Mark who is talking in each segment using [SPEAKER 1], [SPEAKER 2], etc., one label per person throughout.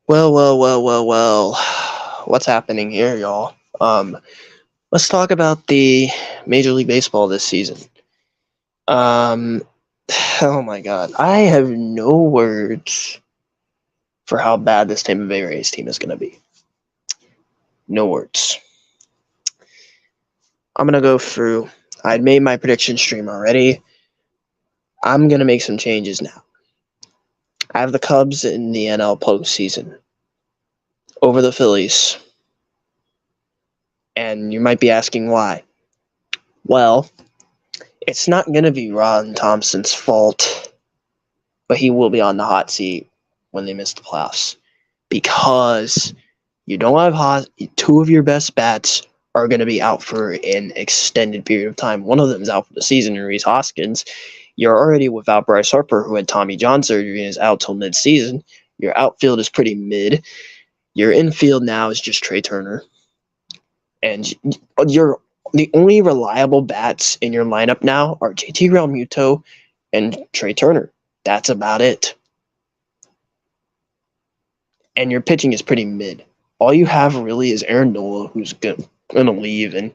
[SPEAKER 1] Well. What's happening here, y'all? Let's talk about the Major League Baseball this season. Um, oh my God, I have no words for how bad this Tampa Bay Rays team is going to be. No words. I'm gonna go through. I'd made my prediction stream already. I'm gonna make some changes now. I have the Cubs in the NL postseason over the Phillies, and you might be asking why. Well, it's not going to be Ron Thompson's fault, but he will be on the hot seat when they miss the playoffs because you don't have two of your best bats are going to be out for an extended period of time. One of them is out for the season, and Rhys Hoskins. You're already without Bryce Harper, who had Tommy John surgery and is out till mid-season. Your outfield is pretty mid. Your infield now is just Trey Turner. And the only reliable bats in your lineup now are JT Realmuto and Trey Turner. That's about it. And your pitching is pretty mid. All you have really is Aaron Nola, who's going to leave. And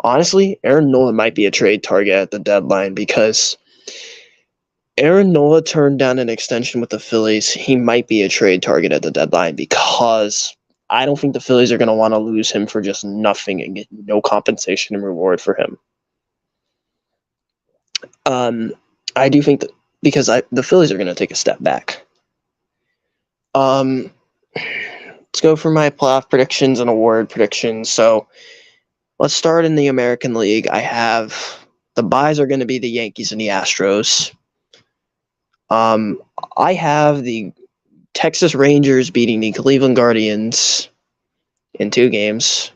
[SPEAKER 1] honestly, Aaron Nola might be a trade target at the deadline because Aaron Nola turned down an extension with the Phillies. He might be a trade target at the deadline because I don't think the Phillies are going to want to lose him for just nothing and get no compensation and reward for him. I do think that because the Phillies are going to take a step back. Let's go for my playoff predictions and award predictions. So let's start in the American League. I have the byes are going to be the Yankees and the Astros. I have the Texas Rangers beating the Cleveland Guardians in 2 games.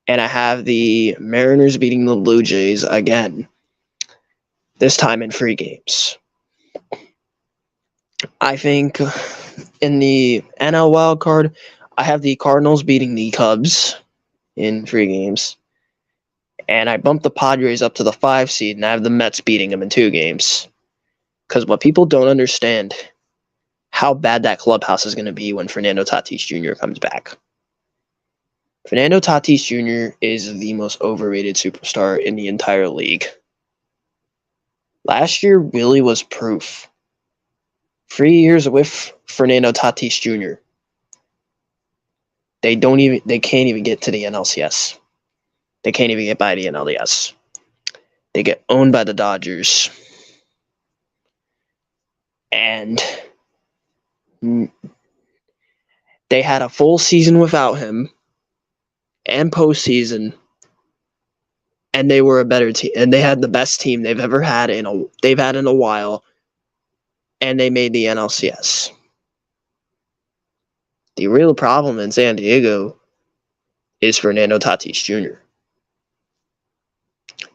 [SPEAKER 1] And I have the Mariners beating the Blue Jays again, this time in 3 games. I think in the NL wild card, I have the Cardinals beating the Cubs in 3 games. And I bumped the Padres up to the 5 seed, and I have the Mets beating them in 2 games. Because what people don't understand, how bad that clubhouse is going to be when Fernando Tatis Jr. comes back. Fernando Tatis Jr. is the most overrated superstar in the entire league. Last year really was proof. 3 years with Fernando Tatis Jr. They can't even get to the NLCS. They can't even get by the NLDS. They get owned by the Dodgers. And they had a full season without him and postseason, and they were a better team, and they had the best team they've ever had in a while, and they made the NLCS. The real problem in San Diego is Fernando Tatis Jr.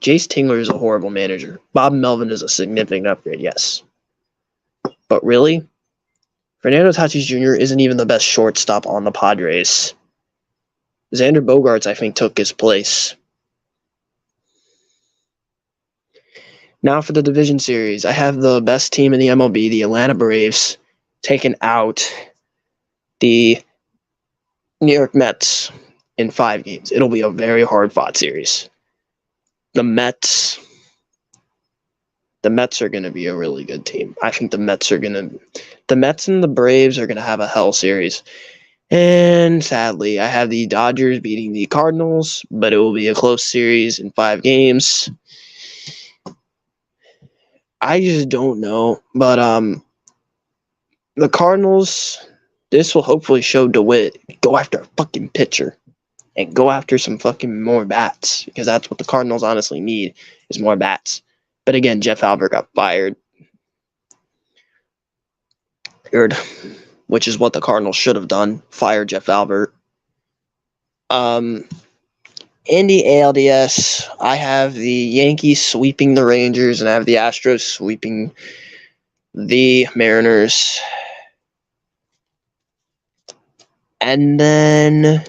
[SPEAKER 1] Jace Tingler is a horrible manager. Bob Melvin is a significant upgrade, yes. But really, Fernando Tatis Jr. isn't even the best shortstop on the Padres. Xander Bogaerts, I think, took his place. Now for the division series, I have the best team in the MLB, the Atlanta Braves, taking out the New York Mets in 5 games. It'll be a very hard-fought series. The Mets are going to be a really good team. I think the Mets and the Braves are going to have a hell series. And sadly, I have the Dodgers beating the Cardinals, but it will be a close series in 5 games. I just don't know. But the Cardinals, this will hopefully show DeWitt, go after a fucking pitcher and go after some fucking more bats, because that's what the Cardinals honestly need is more bats. But again, Jeff Albert got fired, which is what the Cardinals should have done, fire Jeff Albert. In the ALDS, I have the Yankees sweeping the Rangers, and I have the Astros sweeping the Mariners. And then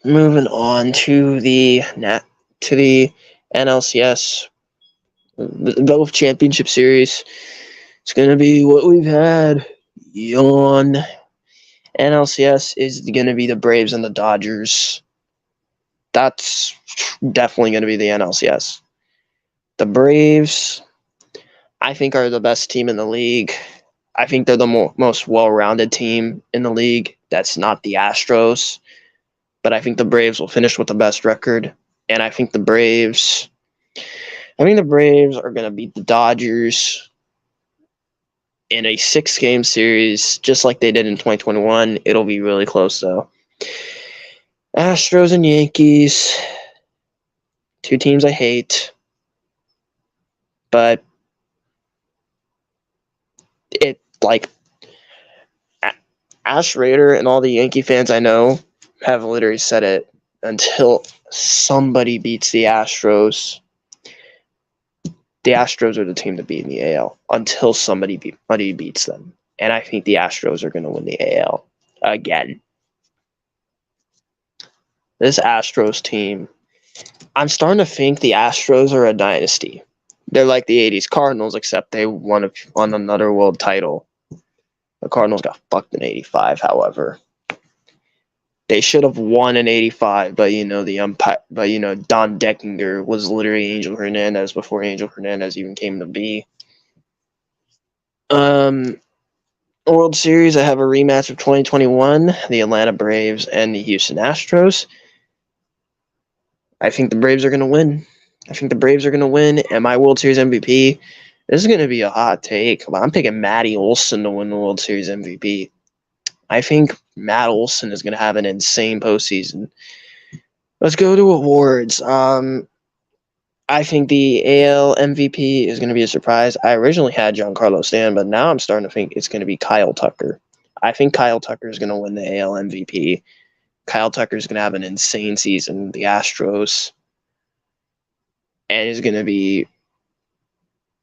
[SPEAKER 1] moving on to the NLCS, Both championship series. It's going to be what we've had. Yawn. NLCS is going to be the Braves and the Dodgers. That's definitely going to be the NLCS. The Braves, I think, are the best team in the league. I think they're the most well-rounded team in the league. That's not the Astros. But I think the Braves will finish with the best record. And I think the Braves are going to beat the Dodgers in a 6-game series, just like they did in 2021. It'll be really close, though. Astros and Yankees, two teams I hate. But it, like, Ash Raider and all the Yankee fans I know have literally said it, until somebody beats the Astros are the team to beat in the AL until somebody beats them. And I think the Astros are going to win the AL again. This Astros team, I'm starting to think the Astros are a dynasty. They're like the 80s Cardinals, except they won another world title. The Cardinals got fucked in 85, however. They should have won in 85, but the umpire, Don Deckinger was literally Angel Hernandez before Angel Hernandez even came to be. World Series, I have a rematch of 2021, the Atlanta Braves and the Houston Astros. I think the Braves are going to win. And my World Series MVP, this is going to be a hot take, but I'm picking Matty Olson to win the World Series MVP. I think Matt Olson is going to have an insane postseason. Let's go to awards. I think the AL MVP is going to be a surprise. I originally had Giancarlo Stanton, but now I'm starting to think it's going to be Kyle Tucker. I think Kyle Tucker is going to win the AL MVP. Kyle Tucker is going to have an insane season, the Astros, and is going to be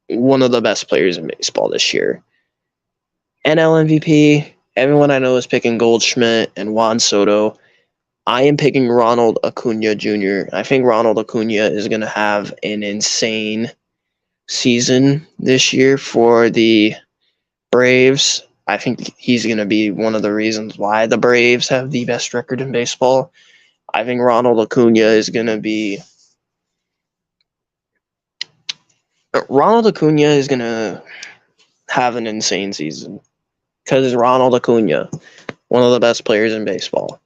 [SPEAKER 1] one of the best players in baseball this year. NL MVP, everyone I know is picking Goldschmidt and Juan Soto. I am picking Ronald Acuna Jr. I think Ronald Acuna is going to have an insane season this year for the Braves. I think he's going to be one of the reasons why the Braves have the best record in baseball. I think Ronald Acuna is going to have an insane season because Ronald Acuna, one of the best players in baseball.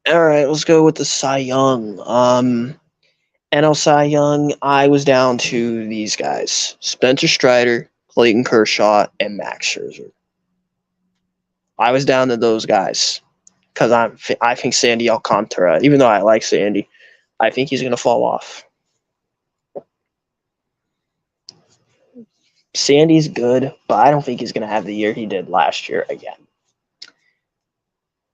[SPEAKER 1] All right, let's go with the Cy Young. NL Cy Young, I was down to these guys: Spencer Strider, Clayton Kershaw, and Max Scherzer. I was down to those guys because I think Sandy Alcantara, even though I like Sandy, I think he's going to fall off. Sandy's good, but I don't think he's going to have the year he did last year again.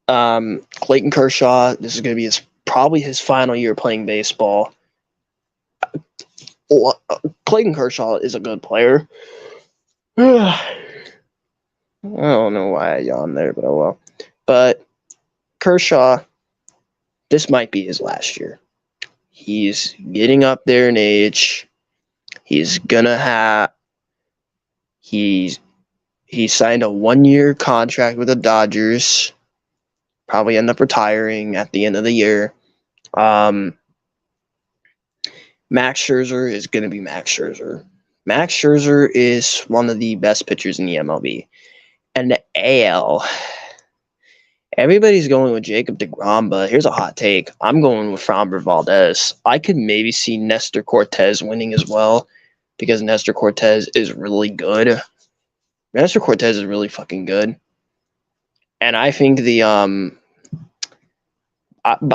[SPEAKER 1] Clayton Kershaw, this is going to be probably his final year playing baseball. Clayton Kershaw is a good player. I don't know why I yawned there, but oh well. But Kershaw, this might be his last year. He's getting up there in age. He signed a 1-year contract with the Dodgers. Probably end up retiring at the end of the year. Max Scherzer is going to be Max Scherzer. Max Scherzer is one of the best pitchers in the MLB. And the AL, everybody's going with Jacob deGrom, but here's a hot take. I'm going with Framber Valdez. I could maybe see Nestor Cortez winning as well because Nestor Cortez is really good. Nestor Cortez is really fucking good. And I think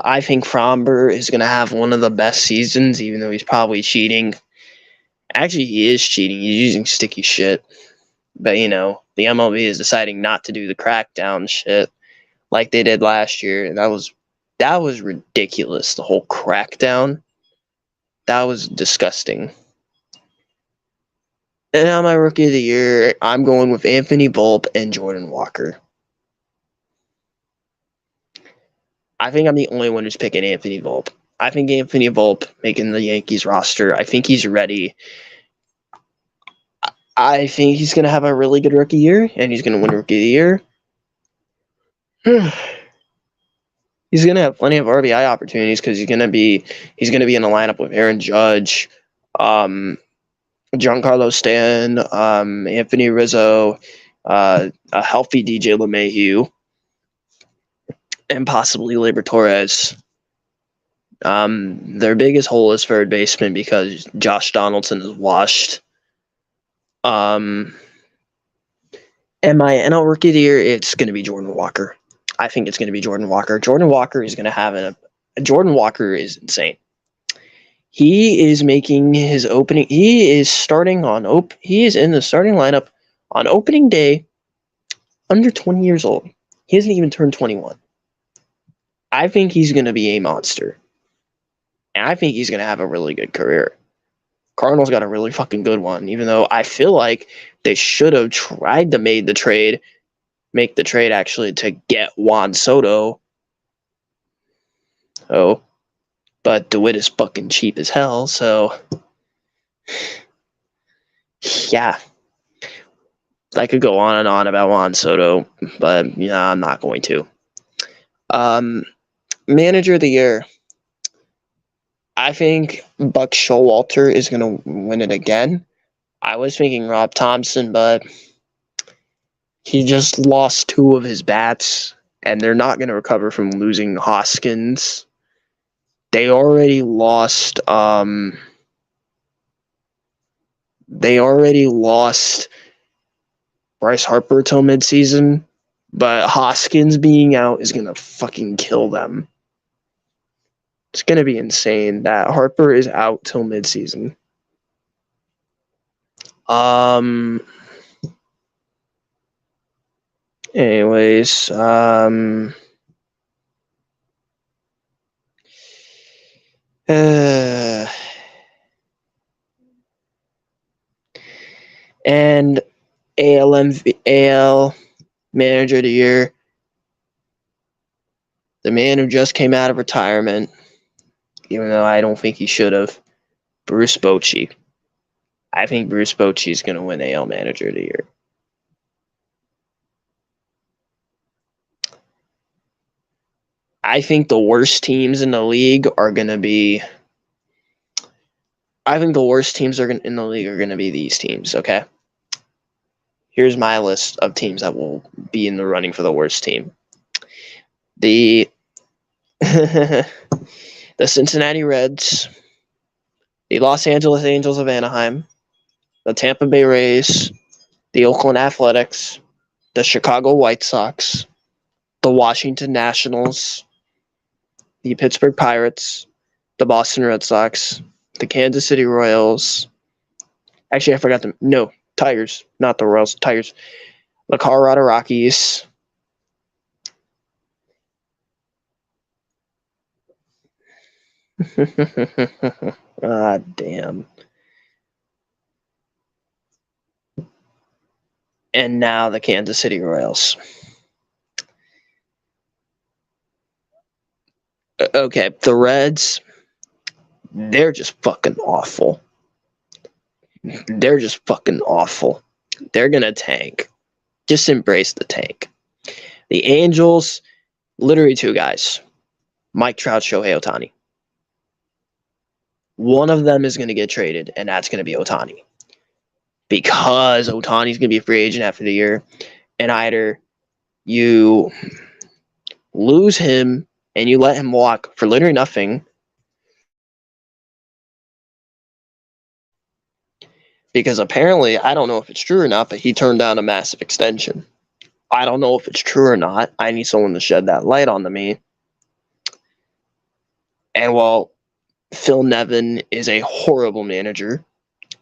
[SPEAKER 1] I think Framber is going to have one of the best seasons, even though he's probably cheating. Actually, he is cheating. He's using sticky shit. But, the MLB is deciding not to do the crackdown shit like they did last year. And that was ridiculous, the whole crackdown. That was disgusting. And now my rookie of the year, I'm going with Anthony Volpe and Jordan Walker. I think I'm the only one who's picking Anthony Volpe. I think Anthony Volpe making the Yankees roster. I think he's ready. I think he's going to have a really good rookie year, and he's going to win Rookie of the Year. He's going to have plenty of RBI opportunities because he's going to be in a lineup with Aaron Judge, Giancarlo Stanton, Anthony Rizzo, a healthy DJ LeMahieu, and possibly Gleyber Torres. Their biggest hole is third baseman because Josh Donaldson is washed. And my NL Rookie of the Year, it's going to be Jordan Walker. I think it's going to be Jordan Walker. Jordan Walker is going to have Jordan Walker is insane. He is making his opening. He is starting on. He is in the starting lineup on opening day. Under 20 years old. He hasn't even turned 21. I think he's going to be a monster, and I think he's going to have a really good career. Cardinals got a really fucking good one, even though I feel like they should have tried to make the trade actually to get Juan Soto. Oh, but DeWitt is fucking cheap as hell, so yeah. I could go on and on about Juan Soto, but I'm not going to. Manager of the Year. I think Buck Showalter is going to win it again. I was thinking Rob Thompson, but he just lost 2 of his bats, and they're not going to recover from losing Hoskins. They already lost. Bryce Harper till midseason, but Hoskins being out is going to fucking kill them. It's going to be insane that Harper is out till midseason. Anyways, and AL Manager of the Year, the man who just came out of retirement, even though I don't think he should have, Bruce Bochy. I think Bruce Bochy is going to win AL Manager of the Year. I think the worst teams in the league are going to be. I think the worst teams in the league are going to be these teams. Okay. Here's my list of teams that will be in the running for the worst team. The Cincinnati Reds, the Los Angeles Angels of Anaheim, the Tampa Bay Rays, the Oakland Athletics, the Chicago White Sox, the Washington Nationals, the Pittsburgh Pirates, the Boston Red Sox, the Kansas City Royals. Actually, I forgot them. No, Tigers, not the Royals, Tigers. The Colorado Rockies. Ah, damn. And now the Kansas City Royals. Okay, the Reds, they're just fucking awful. They're just fucking awful. They're going to tank. Just embrace the tank. The Angels, literally 2 guys. Mike Trout, Shohei Ohtani. One of them is going to get traded, and that's going to be Ohtani. Because Ohtani's going to be a free agent after the year, and either you lose him and you let him walk for literally nothing, because apparently, I don't know if it's true or not, but he turned down a massive extension. I don't know if it's true or not. I need someone to shed that light on to me. And while Phil Nevin is a horrible manager,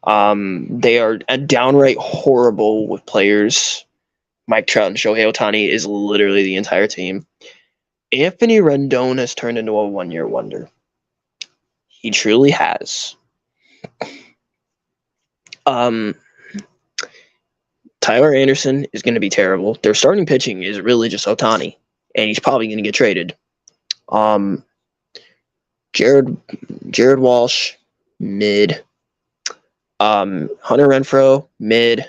[SPEAKER 1] they are downright horrible with players. Mike Trout and Shohei Ohtani is literally the entire team. Anthony Rendon has turned into a one-year wonder. He truly has. Tyler Anderson is going to be terrible. Their starting pitching is really just Ohtani, and he's probably going to get traded. Josh Jared Walsh, mid. Hunter Renfrow, mid.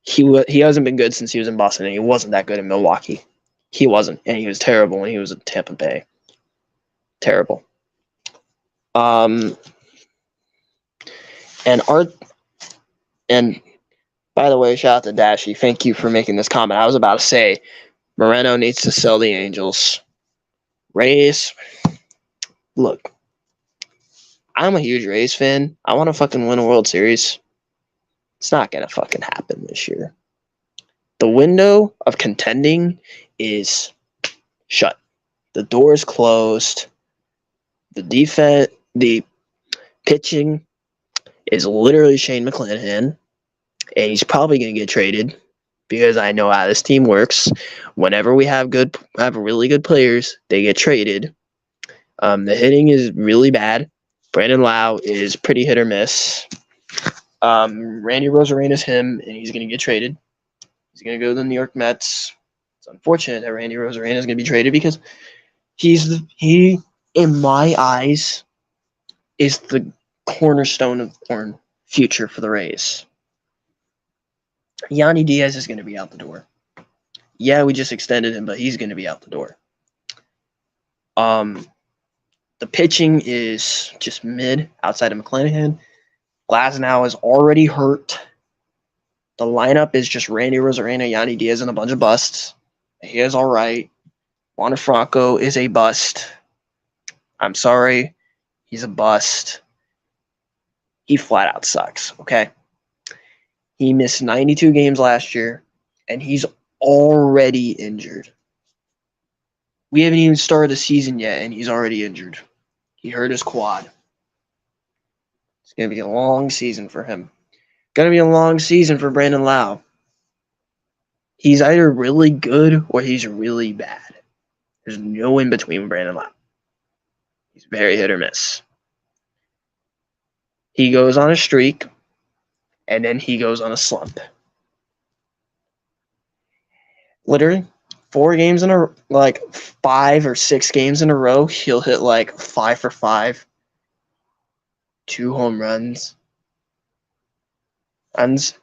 [SPEAKER 1] He hasn't been good since he was in Boston, and he wasn't that good in Milwaukee. He wasn't, and he was terrible when he was in Tampa Bay. Terrible. And by the way, shout out to Dashy. Thank you for making this comment. I was about to say Moreno needs to sell the Angels. Rays, look, I'm a huge Rays fan. I want to fucking win a World Series. It's not gonna fucking happen this year. The window of contending is shut. The door is closed. The pitching is literally Shane McClanahan, and he's probably going to get traded because I know how this team works. Whenever we have really good players, they get traded. The hitting is really bad. Brandon Lau is pretty hit or miss. Randy Rosarena's him, and he's going to get traded. He's going to go to the New York Mets. It's unfortunate that Randy Rosarena is going to be traded because he, in my eyes, is the cornerstone of the future for the Rays. Yandy Diaz is going to be out the door. Yeah, we just extended him, but he's going to be out the door. The pitching is just mid outside of McClanahan. Glasnow is already hurt. The lineup is just Randy Rosarena, Yandy Diaz, and a bunch of busts. He is all right. Wander Franco is a bust. I'm sorry. He's a bust. He flat out sucks, okay? He missed 92 games last year, and he's already injured. We haven't even started the season yet, and he's already injured. He hurt his quad. It's going to be a long season for him. Going to be a long season for Brandon Lau. He's either really good or he's really bad. There's no in between with Brandon Lau. He's very hit or miss. He goes on a streak, and then he goes on a slump. Literally, 5 or 6 games in a row, he'll hit 5 for 5, 2 home runs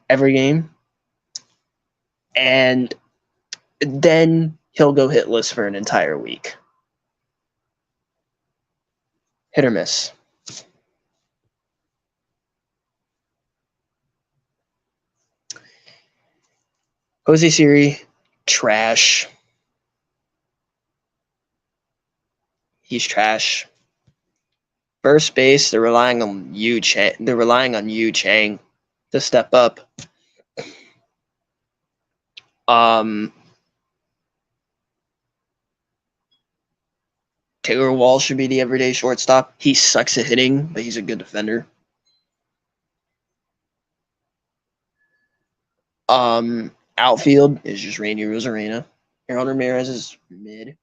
[SPEAKER 1] every game, and then he'll go hitless for an entire week. Hit or miss. Jose Siri, trash. He's trash. First base, they're relying on Yu Chang. They're relying on Yu Chang to step up. Taylor Wall should be the everyday shortstop. He sucks at hitting, but he's a good defender. Outfield is just Randy Rosarena. Harold Ramirez is mid.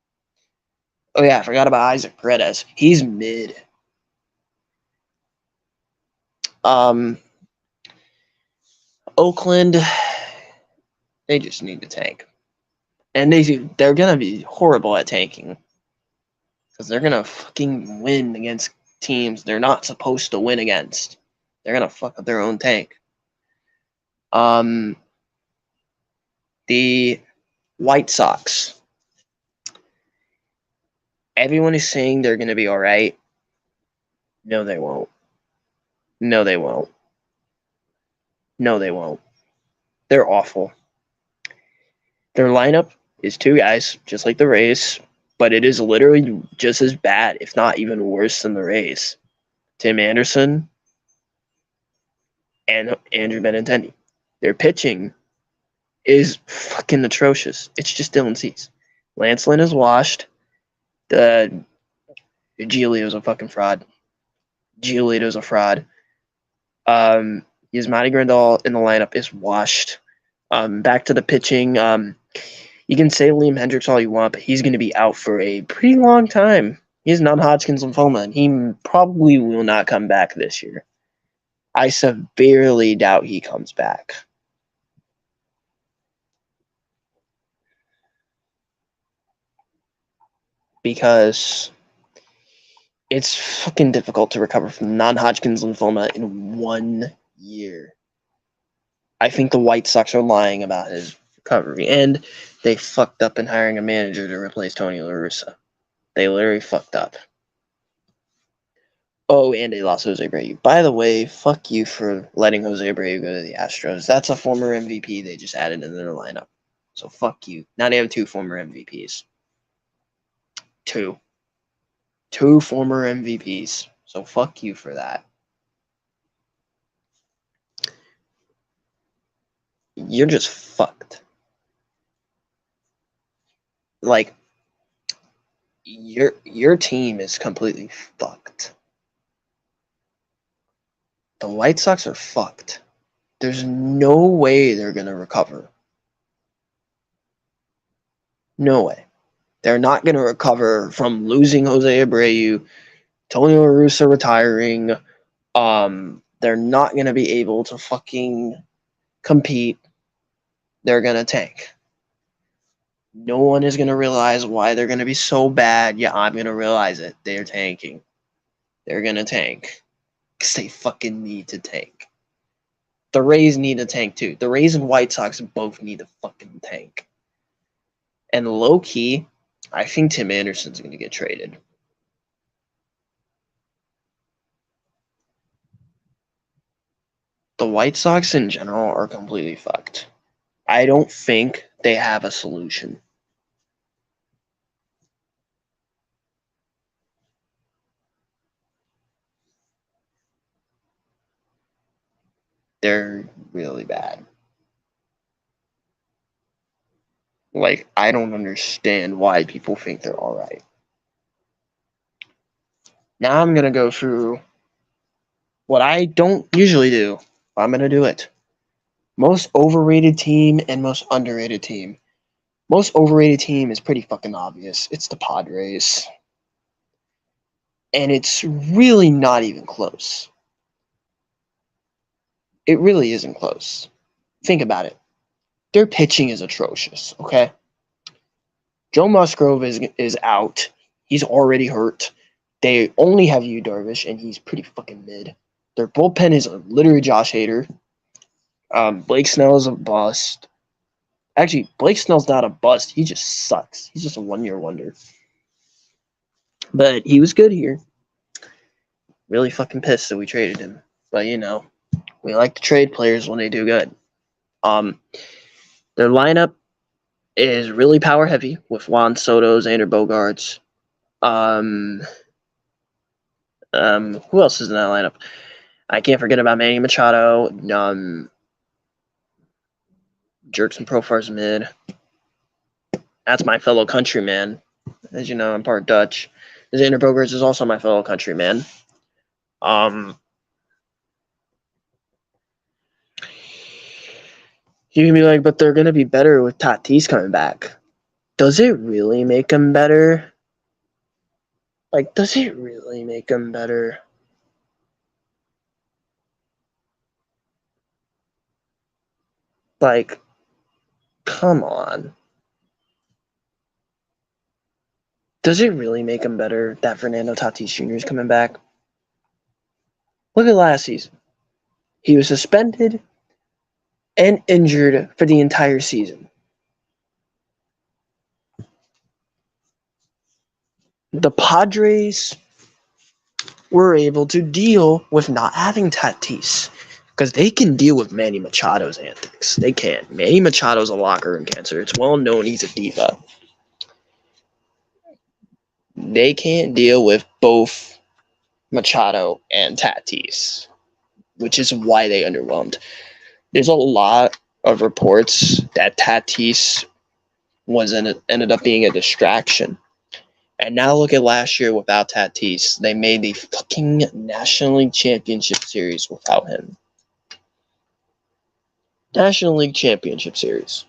[SPEAKER 1] Oh yeah, I forgot about Isaac Paredes. He's mid. Oakland, they just need to tank. And they're going to be horrible at tanking. Because they're going to fucking win against teams they're not supposed to win against. They're going to fuck up their own tank. The White Sox. Everyone is saying they're going to be all right. No, they won't. No, they won't. No, they won't. They're awful. Their lineup is 2 guys, just like the Rays, but it is literally just as bad, if not even worse than the Rays. Tim Anderson and Andrew Benintendi. Their pitching is fucking atrocious. It's just Dylan Cease. Lance Lynn is washed. Giolito's a fucking fraud. Giolito's a fraud. Yasmani Grandal in the lineup is washed. Back to the pitching. You can say Liam Hendricks all you want, but he's going to be out for a pretty long time. He has non-Hodgkin's lymphoma, and he probably will not come back this year. I severely doubt he comes back. Because It's fucking difficult to recover from non-Hodgkin's lymphoma in 1 year. I think the White Sox are lying about his recovery, and they fucked up in hiring a manager to replace Tony La Russa. They literally fucked up. Oh, and they lost Jose Abreu. By the way, fuck you for letting Jose Abreu go to the Astros. That's a former MVP they just added into their lineup. So fuck you. Now they have 2 former MVPs. 2. 2 former MVPs. So fuck you for that. You're just fucked. Like, your team is completely fucked. The White Sox are fucked. There's no way they're going to recover. No way. They're not going to recover from losing Jose Abreu, Tony La Russa retiring. They're not going to be able to fucking compete. They're going to tank. No one is going to realize why they're going to be so bad. Yeah, I'm going to realize it. They're tanking. They're going to tank. Because they fucking need to tank. The Rays need to tank too. The Rays and White Sox both need to fucking tank. And low-key, I think Tim Anderson's going to get traded. The White Sox in general are completely fucked. I don't think they have a solution. They're really bad. Like, I don't understand why people think they're all right. Now I'm going to go through what I don't usually do. I'm going to do it. Most overrated team and most underrated team. Most overrated team is pretty fucking obvious. It's the Padres. And it's really not even close. It really isn't close. Think about it. Their pitching is atrocious, okay? Joe Musgrove is out. He's already hurt. They only have Yu Darvish, and he's pretty fucking mid. Their bullpen is literally Josh Hader. Blake Snell is a bust. Actually, Blake Snell's not a bust. He just sucks. He's just a one-year wonder. But he was good here. Really fucking pissed that we traded him. But, you know, we like to trade players when they do good. Their lineup is really power-heavy with Juan Soto, Xander Bogaerts. Who else is in that lineup? I can't forget about Manny Machado. Jerks and Profar's mid. That's my fellow countryman. As you know, I'm part Dutch. Xander Bogaerts is also my fellow countryman. You can be like, but they're going to be better with Tatis coming back. Does it really make them better? Like, does it really make them better? Like, come on. Does it really make them better that Fernando Tatis Jr. is coming back? Look at last season. He was suspended and injured for the entire season. The Padres were able to deal with not having Tatis because they can deal with Manny Machado's antics. They can. Manny Machado's a locker room cancer. It's well known he's a diva. They can't deal with both Machado and Tatis, which is why they underwhelmed. There's a lot of reports that Tatis ended up being a distraction. And now look at last year without Tatis. They made the fucking National League Championship Series without him. National League Championship Series.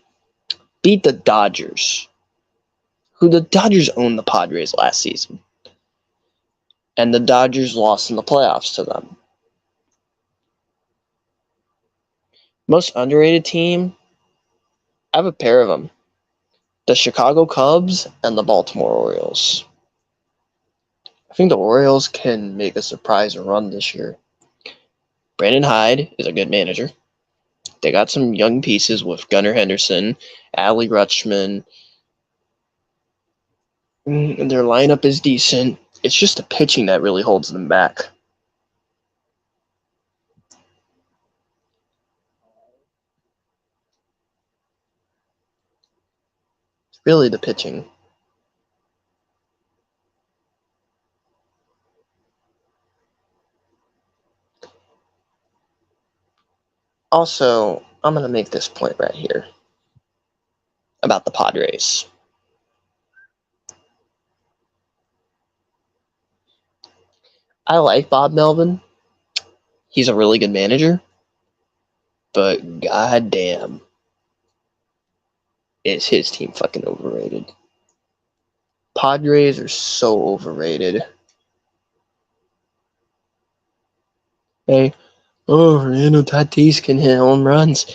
[SPEAKER 1] Beat the Dodgers. The Dodgers owned the Padres last season. And the Dodgers lost in the playoffs to them. Most underrated team? I have a pair of them. The Chicago Cubs and the Baltimore Orioles. I think the Orioles can make a surprise run this year. Brandon Hyde is a good manager. They got some young pieces with Gunnar Henderson, Adley Rutschman. And their lineup is decent. It's just the pitching that really holds them back. It's really the pitching. Also, I'm going to make this point right here about the Padres. I like Bob Melvin. He's a really good manager. But goddamn, is his team fucking overrated. Padres are so overrated. Hey, Fernando Tatis can hit home runs.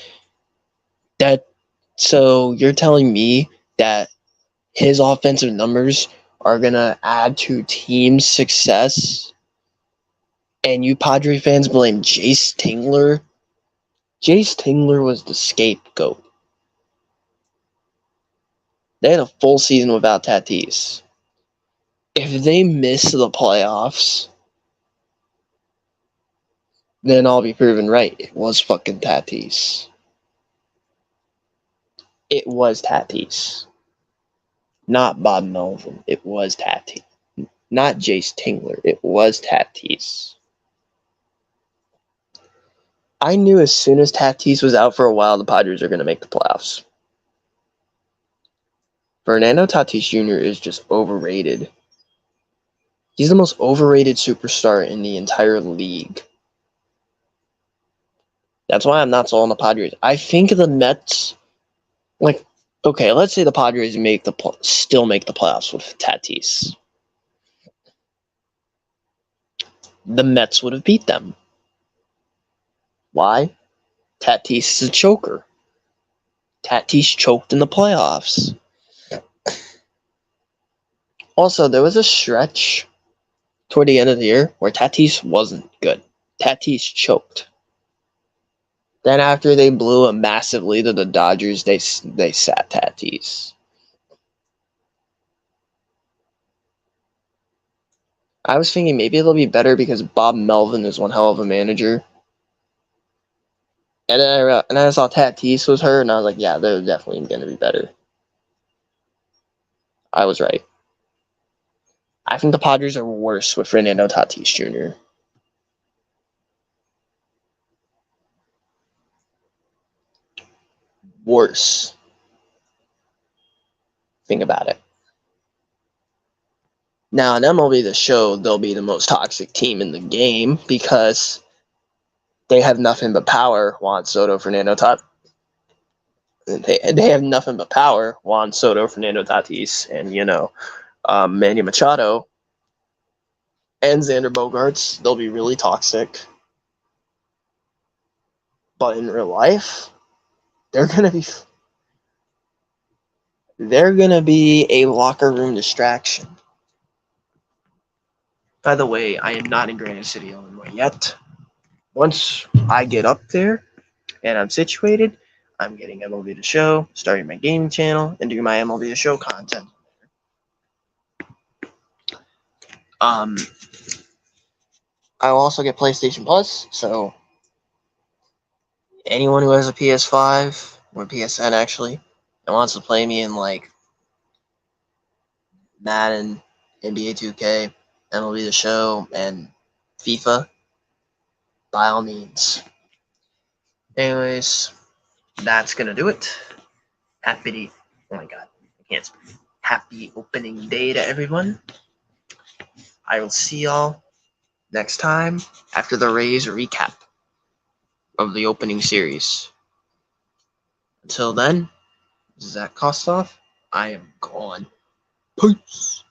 [SPEAKER 1] So you're telling me that his offensive numbers are going to add to team's success? And you Padre fans blame Jace Tingler? Jace Tingler was the scapegoat. They had a full season without Tatis. If they miss the playoffs, then I'll be proven right. It was fucking Tatis. It was Tatis. Not Bob Melvin. It was Tatis. Not Jace Tingler. It was Tatis. I knew as soon as Tatis was out for a while, the Padres are going to make the playoffs. Fernando Tatis Jr. is just overrated. He's the most overrated superstar in the entire league. That's why I'm not sold on the Padres. I think the Mets, okay, let's say the Padres still make the playoffs with Tatis. The Mets would have beat them. Why? Tatis is a choker. Tatis choked in the playoffs. Also, there was a stretch toward the end of the year where Tatis wasn't good. Tatis choked. Then after they blew a massive lead to the Dodgers, they sat Tatis. I was thinking maybe it'll be better because Bob Melvin is one hell of a manager. And then I saw Tatis was hurt, and I was like, yeah, they're definitely going to be better. I was right. I think the Padres are worse with Fernando Tatis Jr. Worse. Think about it. Now, in MLB The Show, they'll be the most toxic team in the game because they have nothing but power. Juan Soto, Fernando Tatis. They have nothing but power. Juan Soto, Fernando Tatis, and Manny Machado and Xander Bogaerts. They'll be really toxic. But in real life, they're gonna be a locker room distraction. By the way, I am not in Granite City, Illinois yet. Once I get up there and I'm situated, I'm getting MLB The Show, starting my gaming channel, and doing my MLB The Show content. I will also get PlayStation Plus, so anyone who has a PS5 or PSN actually and wants to play me in Madden, NBA 2K, MLB The Show, and FIFA, by all means. Anyways, that's gonna do it. Oh my god, I can't speak. Happy opening day to everyone. I will see y'all next time after the Rays recap of the opening series. Until then, Zach Kostoff, I am gone. Peace.